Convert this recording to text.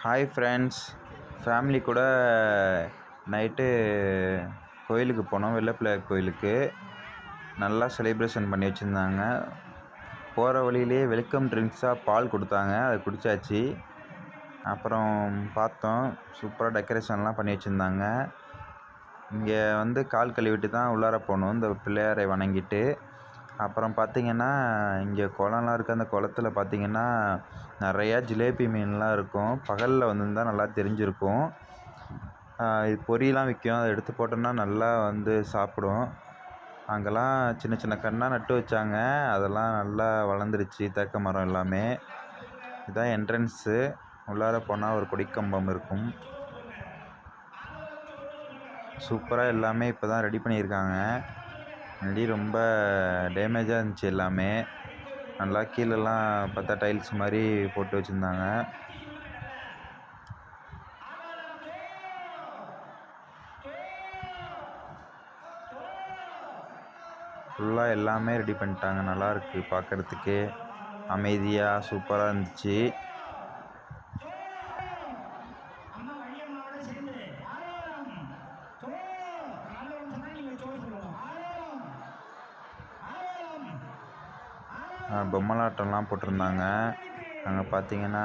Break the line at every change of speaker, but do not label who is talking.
Hi friends, family கூட night கோயிலுக்கு போனோம். வெள்ளப்பிள்ளையார் கோயிலுக்கு. நல்லா செலிப்ரேஷன் பண்ணி வச்சுருந்தாங்க. போகிற வழியிலே வெல்கம் ட்ரிங்க்ஸாக பால் கொடுத்தாங்க, அதை குடித்தாச்சு. அப்புறம் பார்த்தோம், சூப்பராக டெக்கரேஷன்லாம் பண்ணி வச்சுருந்தாங்க. இங்கே கால் கழுவிட்டு தான் உள்ளார போகணும், இந்த பிள்ளையாரை வணங்கிட்டு. அப்புறம் பார்த்திங்கன்னா, இங்கே குளம்லாம் இருக்குது. அந்த குளத்துல பார்த்திங்கன்னா நிறையா ஜிலேபி மீன்லாம் இருக்கும். பகலில் வந்திருந்தால் நல்லா தெரிஞ்சிருக்கும். இது பொரியெலாம் விற்கும், அதை எடுத்து போட்டோம்னா நல்லா சாப்பிடும். அங்கெல்லாம் சின்ன சின்ன கன்னாக நட்டு வச்சாங்க, அதெல்லாம் நல்லா வளர்ந்துருச்சு. தேக்கு மரம் எல்லாமே. இதுதான் என்ட்ரன்ஸு. உள்ளார போனால் ஒரு கொடிக்கம்பம் இருக்கும். சூப்பராக எல்லாமே இப்போ தான் ரெடி பண்ணியிருக்காங்க. முன்னாடி ரொம்ப டேமேஜாக இருந்துச்சு எல்லாமே. நல்லா கீழெல்லாம் பார்த்தா டைல்ஸ் மாதிரி போட்டு வச்சுருந்தாங்க. ஃபுல்லாக எல்லாமே ரெடி பண்ணிட்டாங்க. நல்லாயிருக்கு பார்க்குறதுக்கே, அமைதியாக சூப்பராக இருந்துச்சு. பொம்மலாட்டம்லாம் போட்டிருந்தாங்க. அங்கே பார்த்தீங்கன்னா